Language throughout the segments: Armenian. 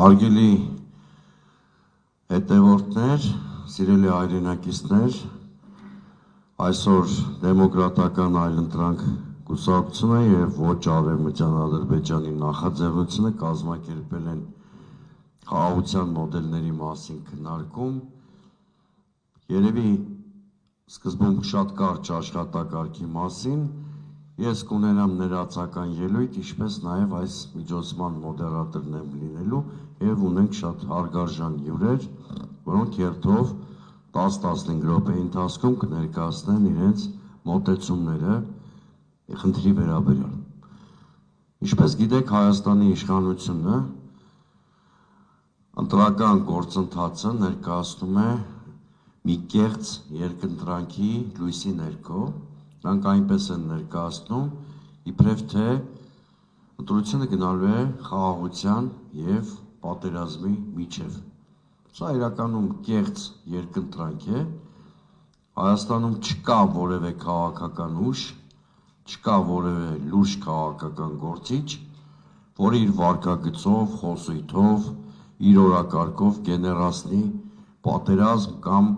Հարգելի հետևորդներ, սիրելի հայրենակիցներ, այսօր դեմոկրատական այլընտրանք կուսակցությունը եւ ոչ արևմտյան Ադրբեջանի նախաձեռնությունը կազմակերպել են խաղաղության մոդելների մասին քննարկում։ Երևի սկզբում շատ կարճ աշխատակարգի մասին ես կունենամ ներածական ելույթ, ինչպես նաև այս միջոցման մոդերատորն եմ լինելու եւ ունենք շատ հարգարժան հյուրեր, որոնք երթով 10-15 րոպեի ընթացքում կներկայացնեն իրենց մոտեցումները խնդրի վերաբերյալ։ Ինչպես գիտեք, Հայաստանի իշխանությունը ընտրական գործընթացը ներկայացնում է մի կեղծ երկընտրանքի լույսի ներքո, նրանք այնպես են ներկայացնում, իբրև թե ընտրությունը գնալու է խաղաղության եւ պատերազմի միջև։ Սա իրականում կեղծ երկընտրանք է, Հայաստանում չկա որևէ քաղաքական ուժ, չկա որևէ լուրջ քաղաքական գործիչ, որը իր վարքագծով, խոսույթով, իր օրակարգով գեներացնի պատերազմ կամ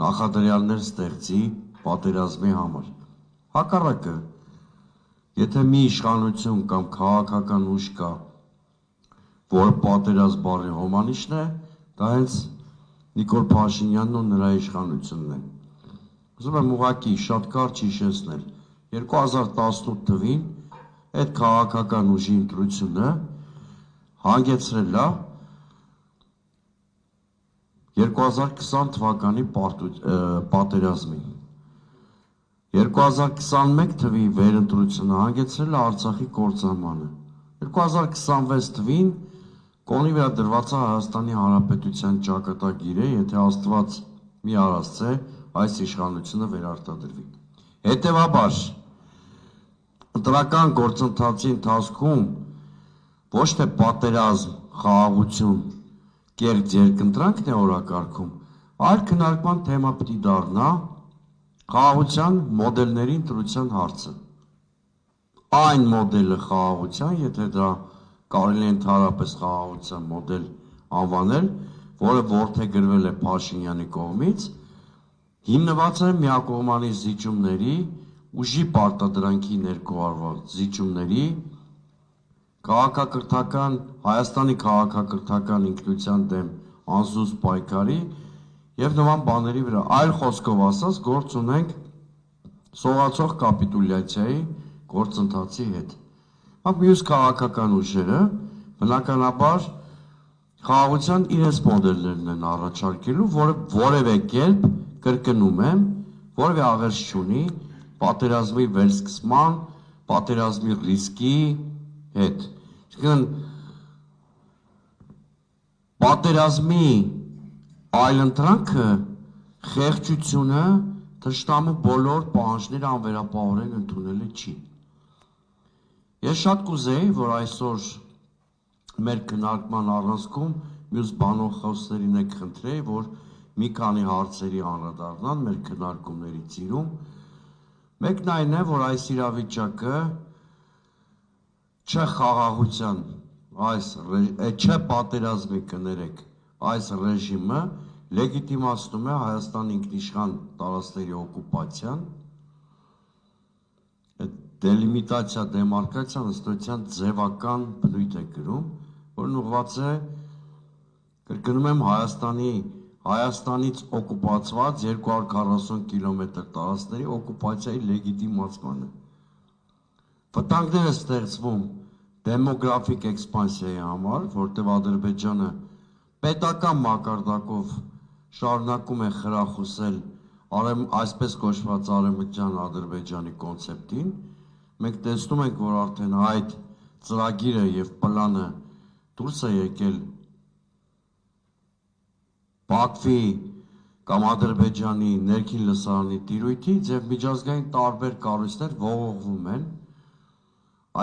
նախադրյալներ ստեղծի պատերազմի համար։ Հակառակը, եթե մի իշխանություն կամ քաղաքական ուժ կա, որը պատերազմ բառի հոմանիշն է, դա հենց Նիկոլ Փաշինյանն ու նրա իշխանությունն է։ Ուզում եմ ուղղակի շատ կարճ հիշեցնել, 2018 թվականին այդ քաղաքական ուժի ընտրությունը հանգեցրել է 2020 թվականի պատերազմին։ 2021 թվականի վերընտրությունը հանգեցրել է Արցախի կործանմանը։ 2026 թվականին կողմի վրա դրված է Հայաստանի Հանրապետության ճակատագիրը, եթե Աստված մի արասցե, այս իշխանությունը վերարտադրվի։ Հետևաբար, ընտրական գործընթացի ընթացքում ոչ թե պատերազմ, խաղաղություն, կեղծ երկընտրանքն է օրակարգում, այլ քննարկման թեմա պիտի դառնա խաղաղության մոդելների ընտրության հարցը։ Այն մոդելը խաղաղության, եթե դա կարելի է ընդհանրապես խաղաղության մոդել անվանել, որը որդեգրվել է Փաշինյանի կողմից, հիմնված է միակողմանի զիջումների, ուժի պարտադրանքի ներքո արված զիջումների, Հայաստանի քաղաքակրթական ինքնության դեմ անզուսպ պայքարի եւ նման բաների վրա, այլ խոսքով ասած, գործ ունենք սողացող կապիտուլյացիայի գործընթացի հետ։ Մյուս քաղաքական ուժերը բնականաբար խաղաղության իրենց մոդելներն են առաջարկելու, որը որևէ կերպ, կրկնում եմ, որևէ աղերս չունի պատերազմի վերսկսման, պատերազմի ռիսկի հետ։ Այսինքն պատերազմի այլընտրանքը խեղճությունը թշնամու բոլոր պահանջները անվերապահորեն ընդունելը չի։ Ես շատ կուզեի, որ այսօր մեր քննարկման առանցքում մյուս բանախոսներին եք խնդրեի, որ մի քանի հարցերի անդրադառնան մեր քննարկումների ծիրում։ Մեկն այն է, որ այս իրավիճակը չէ խաղաղության, չէ պատերազմի կներեք, այս ռեժիմը լեգիտիմացնում է Հայաստանի ինքնիշխան տարածքների օկուպացիան, դելիմիտացիա, դեմարկացիան ըստության ձևական բնույթ է կրում, որն ուղղված է, կրկնում եմ, Հայաստանից օկուպացված 240 կիլոմետր տարածքների օկուպացիայի լեգիտիմացմանը։ Վտանգներ է ստեղծվում դեմոգրաֆիկ էքսպանսիայի համար, որտեղ Ադրբեջանը պետական մակարդակով շարունակում է խրախուսել այսպես կոչված արևմտյան Ադրբեջանի կոնցեպտին, մենք տեսնում ենք, որ արդեն այդ ծրագիրը եւ պլանը դուրս է եկել Բաքվի կամ Ադրբեջանի ներքին լսարանի տիրույթից եւ միջազգային տարբեր կառույցներ ողողվում են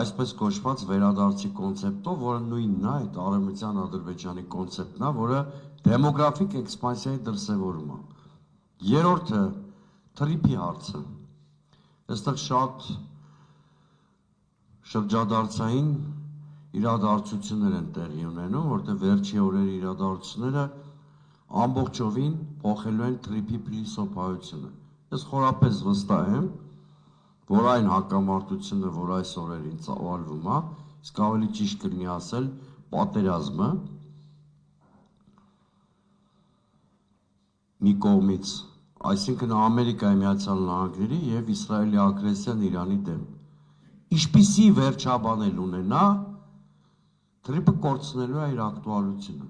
այսպես կոչված վերադարձի կոնցեպտով, որը նույնն է, այդ արևմտյան Ադրբեջանի կոնցեպտն է, որը դեմոգրաֆիկ էքսպանսիայի դրսևորում է։ Երրորդը թրիփի հարցը։ Այստեղ շատ շրջադարձային իրադարձություններ են տեղի ունենում, որտեղ վերջի օրերի իրադարձությունները ամբողջովին փոխելու են Թրիփի փիլիսոփայությունը։ Ես խորապես վստահ եմ, որ այն հակամարտությունը, որ այս օրերին ծավալվում է, իսկ ավելի ճիշտ կլինի ասել պատերազմը, մի կողմից, այսինքն Ամերիկայի Միացյալ Նահանգների եւ Իսրայելի ագրեսիան Իրանի դեմ, ինչպիսի վերջաբանել ունենա, Թրիփը կորցնելու է իր ակտուալությունը։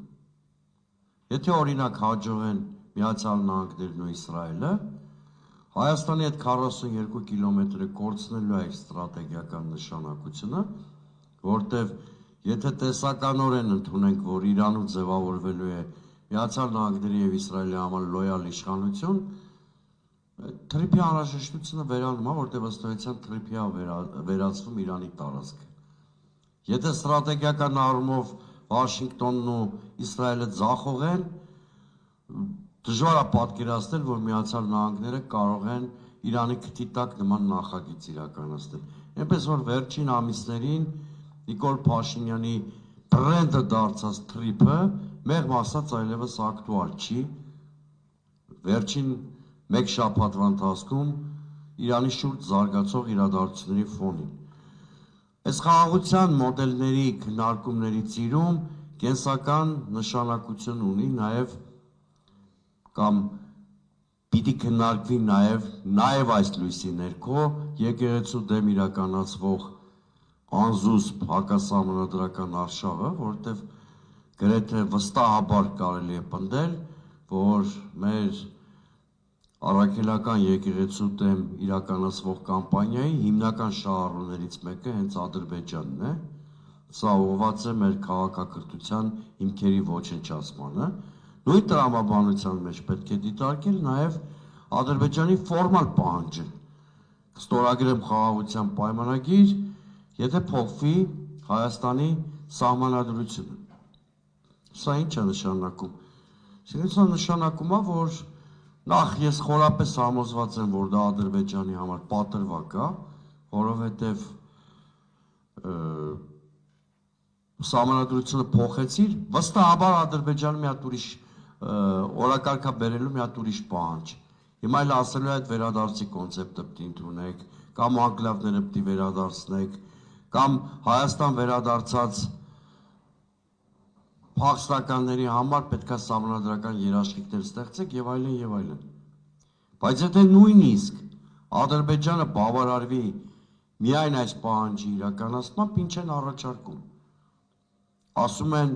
Եթե օրինակ հաջողեն Միացյալ Նահանգներն ու Իսրայելը, Հայաստանի հետ 42 կիլոմետրը կորցնելու է իր ստրատեգիական նշանակությունը, որտեղ եթե տեսականորեն ընդունենք, որ Իրանում ձևավորվելու է Միացյալ Նահանգների եւ Իսրայելի համար լոյալ իշխանություն, Թրիփի անհրաժեշտությունը վերանում է, որտեղ ըստ էության Թրիփի է վերածվում Իրանի տարածքը։ Եթե ստրատեգիական առումով Վաշինգտոնն ու Իսրայելը ձախողեն, դժվար է պատկերացնել, որ Միացյալ Նահանգները կարող են Իրանի քթի տակ նման նախագիծ իրականացնել։ Այնպես որ վերջին ամիսներին Նիկոլ Փաշինյանի բրենդը դարձած Թրիփը մեղմ ասած այլևս ակտուալ չի։ Վերջին մեկ շաբաթվա ընթացքում Իրանի շուրջ զարգացող իրադարձությունների ֆոնին։ Այս խաղաղության մոդելների քննարկումների ծիրում կենսական նշանակություն ունի նաև կամ պիտի քննարկվի նաև այս լույսի ներքո եկեղեցու դեմ իրականացվող անզուսպ հակասահմանադրական արշավը, որովհետև գրեթե վստահաբար կարելի է պնդել, որ մեր առաքելական եկեղեցու դեմ իրականացվող կամպանիայի հիմնական շահառուներից մեկը հենց Ադրբեջանն է։ Սա ուղղված է մեր քաղաքակրթության հիմքերի ոչնչացմանը։ Նույն տրամաբանության մեջ պետք է դիտարկել նաև Ադրբեջանի ֆորմալ պահանջը ստորագրեմ խաղաղության պայմանագիր, եթե փոխվի Հայաստանի սահմանադրությունը։ Սա ինչ է նշանակում։ Սա նշանակում է, որ նախ ես խորապես համոզված եմ, որ դա Ադրբեջանի համար պատրվակ է, որովհետև սահմանադրությունը փոխեցիր, վստահաբար Ադրբեջանը մի հատ ուրիշ օրակարգա բերելու մի հատ ուրիշ պահանջ։ Հիմա էլ ասելու այդ վերադարձի կոնցեպտը պիտի ընդունեք, կամ անկլավները պիտի վերադարձնեք, կամ Հայաստան վերադարձած փախստականների համար պետք է սահմանադրական երաշխիքներ ստեղծեք եւ այլն եւ այլն։ Բայց եթե նույնիսկ Ադրբեջանը բավարարվի միայն այս պահանջի իրականացմամբ, ինչ են առաջարկում։ Ասում են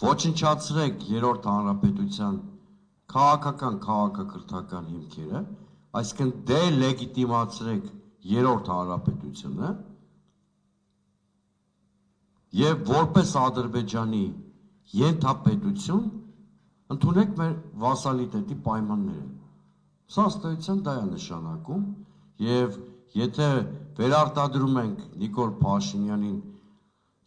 ոչնչացրեք Երրորդ հանրապետության քաղաքական, քաղաքակրթական հիմքերը, այսինքն դելեգիտիմացրեք Երրորդ հանրապետությունը եւ որպես Ադրբեջանի ենթապետություն ընդունեք մեր վասալիտետի պայմանները։ Սա ըստ էության դա է նշանակում եւ եթե վերարտադրում ենք Նիկոլ Փաշինյանին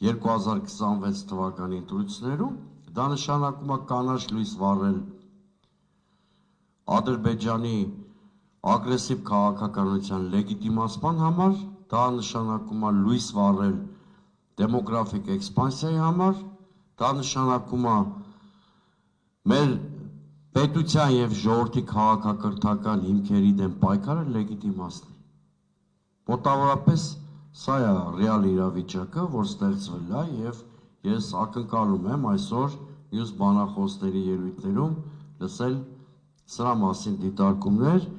2026 թվականի ընտրություններում, դա նշանակում է կանաչ լույս վառել Ադրբեջանի ագրեսիվ քաղաքականության լեգիտիմացման համար, դա նշանակում է լույս վառել դեմոգրաֆիկ էքսպանսիայի համար, դա նշանակում է մեր պետության եւ ժողովրդի քաղաքակրթական հիմքերի դեմ պայքարը լեգիտիմացնել։ Մոտավորապես սա է ռեալ իրավիճակը, որ ստեղծվել է եւ ես ակնկալում եմ այսօր մյուս բանախոսների ելույթներում լսել սրա մասին դիտարկումներ